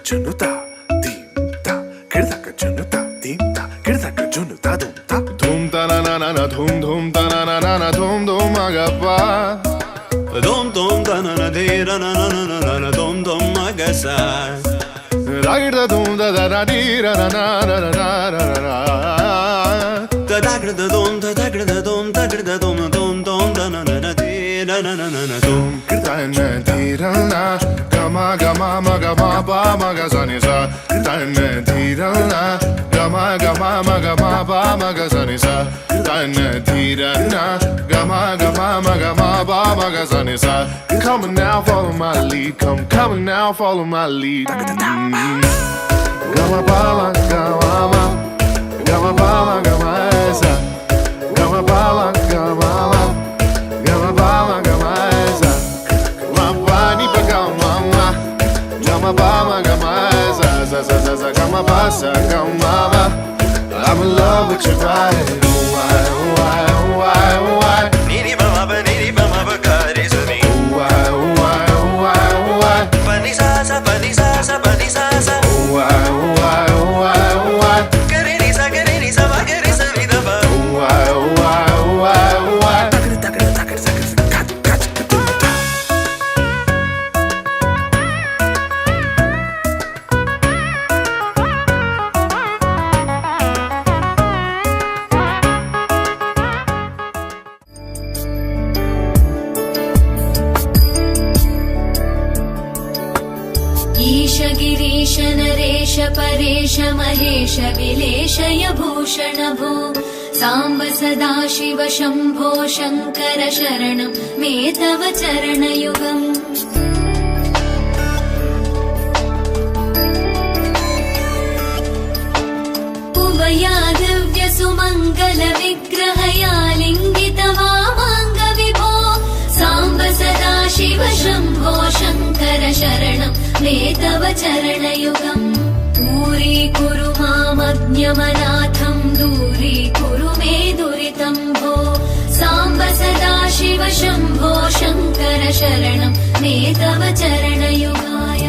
junuta dimta kirdaka junuta dimta kirdaka junuta dumta धूम तना ना ना ना धूम धूम तना ना ना ना धूम धूम मगपा धूम धूम तना ना धीरा ना ना ना ना ना धूम धूम मगसा रागिड़ धूम दा दा दा दी रा ना ना ना ना ना ना तदाग्र धूम तदाग्र धूम तदाग्र धूम धूम धूम तना ना ना धीरा ना ना ना ना धूम तन धीरा ना गमा गमा मगमा पा मग सनि सा तन धीरा ना गमा गमा मगमा पा मग सनि सा तन धीरा ना गमा गमा मगमा पा मग सनि सा Come on now, follow my lead. Come on now, follow my lead. Gama pala, gama, gama pala, gama esa. Gama pala, gama, gama pala, gama esa. Mapani pa gama, gama pala, gama esa. Za za za za gama pasa, gama. I'm in love with your vibe. Why, why, why, why? Niri bama ba niri bama ba kare sani. Why, why, why, why? Pani sa sa pani sa sa pani sa sa. Why, why, why, why? Kare ni sa ba kare sa ni da ba. Why, why, why, why? takra takra takra takra kat kat dumta ईश गिरीश नरेश परेश महेश विलेशय भूषण भो साम्ब सदा शिव शम्भो शङ्कर शरणं मे तव चरणयुगम् उभया दिव्य सुमङ्गल विग्रहया लिङ्गित वामाङ्ग विभो साम्ब सदा शिव शम्भो शङ्कर शरणं मे तव चरणयुगम् दूरीकुरु मामज्ञमनाथं दूरीकुरु मे दुरितं भो साम्ब सदा शिव शम्भो शङ्कर शरणं मे तव चरणयुगाय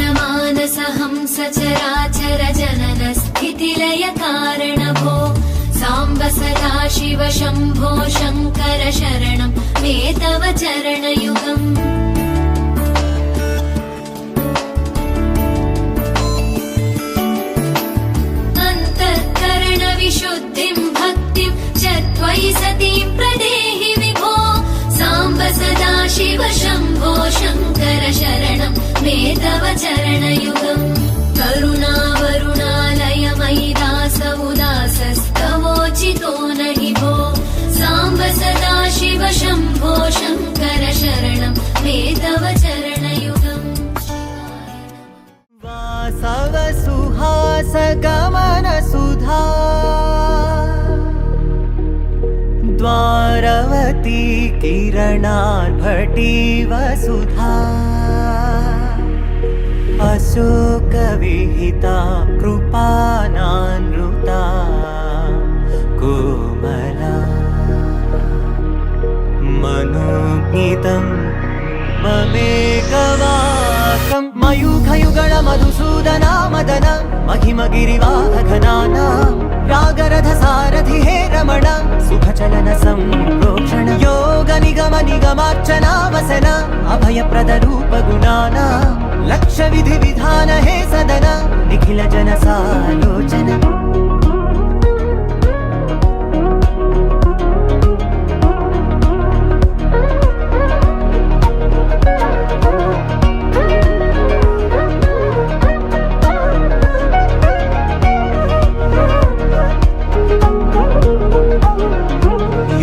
ऋषिवरमानसहंस चराचर जनन स्थितिलय कारण भो साम्ब सदा शिव शम्भो शङ्कर शरणं मे तव चरणयुगम् अन्तःकरण विशुद्धिं भक्तिं च त्वयि सतीं प्रदेहि विभो साम्ब सदा शिव शम्भो शङ्कर शरणं मे तव चरणयुगम् करुणावरुणालय मयि दास उदासस्तवोचितो नहि भो साम्ब सदा शिव शम्भो शङ्कर शरणं मे तव चरणयुगम् वासव सुहास गमन सुधा द्वारवती किरणार्भटी वसुधा अशोकविहिता कृपानानृता कोमला मनोज्ञितं ममेकवाकं मयूखयुगळ मधुसूदना मदन महिमगिरिवाहघनाना रागरथ सारथि हे रमण सुखचलन सम्प्रोक्षण योग निगम निगमार्चना वसन अभयप्रद रूप गुणाना लक्ष विधि विधान हे सदन निखिल जन सालोचन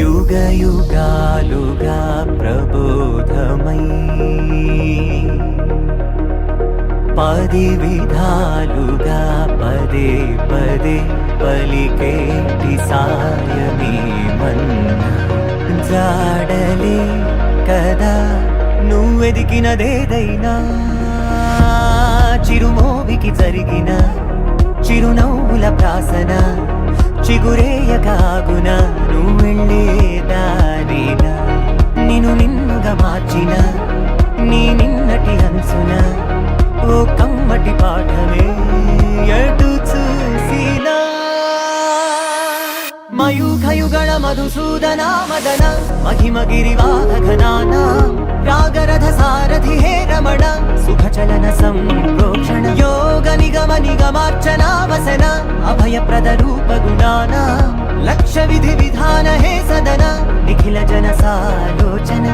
युग युगालुगा प्रबोधमयी పది విధాలుగా పదే పదే పలికేటి సాయమేమన్నా జాడలే కదా నువ్వెదికినదేదైనా చిరుమోవికి జరిగిన చిరునవ్వుల ప్రాసన చిగురేయకాగున నువ్వెళ్ళేదారినా నిన్ను నిన్నుగా మార్చిన నీ నిన్నటి హంసున ఓ కమ్మటి పాఠమే ఎటు చూసినా మయూఖయుగణ మధుసూదన మదన మహిమగిరివాహఘనానా రాగరథ సారథి హే రమణ సుఖచలన సంప్రోక్షణ యోగ నిగమ నిగమార్చనావసన అభయప్రద రూప గుణాన లక్ష విధి విధాన హే సదన నిఖిల జన సాలోచన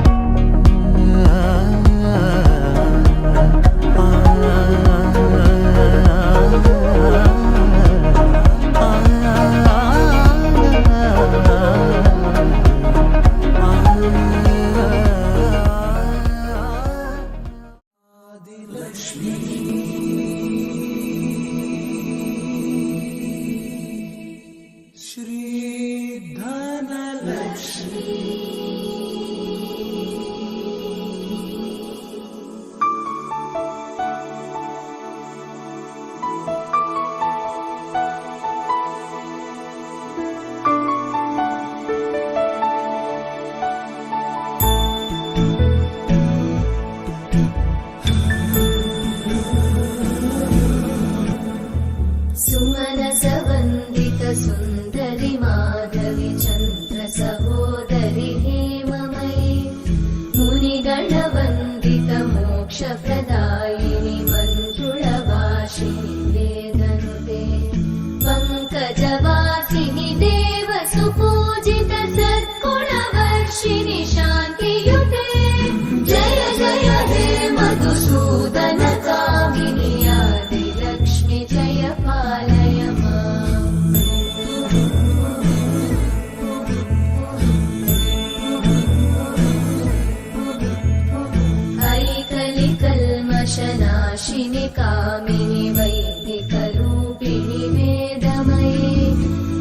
सुमनसवन्दित सुन्दरि माधवि चन्द्र सहोदरि हेममयि मुनिगणवन्दित मोक्षप्रदायिनि मञ्जुळवासिनि वेदनुते पङ्कजवासिनि देव सुपूजित सद्गुणवर्षिणि शान्तियुते जय जय हे मधुसूदन कामिनि आदिलक्ष्मि जय पालय माम् ऐकलिकल्मषनाशिनि कामिनि वैदिकरूपिणि वेदमये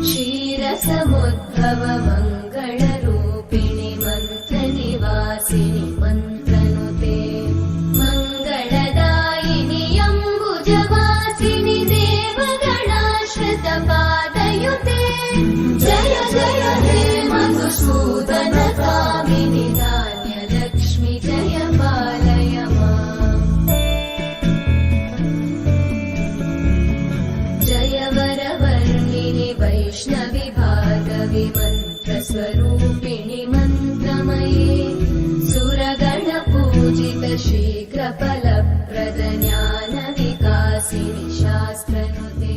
क्षीरसमुद्भव मङ्गलरूपिणि मन्त्रनिवासिनि मन्त्रनुते मङ्गलदायिनि अम्बुजवासिनि देवगणाश्रितपादयुते जय जय हे मधुसूदन कामिनि धान्यलक्ष्मि जय पालय माम् जय वरवर्णिनि Vaishnavi Bhargavi मन्त्रस्वरूपिणि मन्त्रमये सुरगणपूजित शीघ्रफलप्रद ज्ञानविकासिनि शास्त्रनुते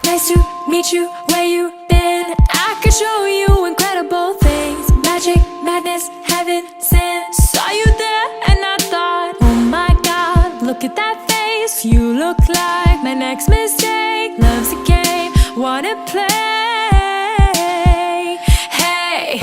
Nice to meet you, where you been? I can show you incredible things. Magic, madness, heaven, sin. Saw you there and I thought, oh my god, look at that face. You look like my next mistake. Love's a game, wanna play. Hey,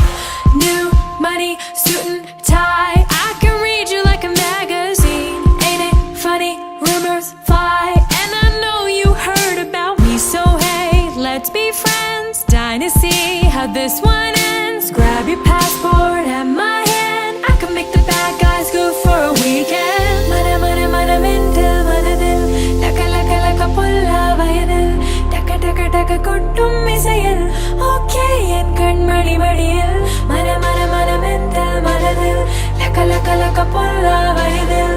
new money, suit and tie. I can read you like a magazine. Ain't it funny? Rumors fly. And I know you heard about me, so hey, let's be friends. Dying to see how this one ends. Grab your passport and my hand. I can make the bad guys good for a weekend. Mana mana mana mental manadil. Laka laka laka pulla vayadil. Taka taka taka kottum misayil. Okay en kanmali madiyil. Mana mana mana mental manadil. Laka laka laka pulla vayadil.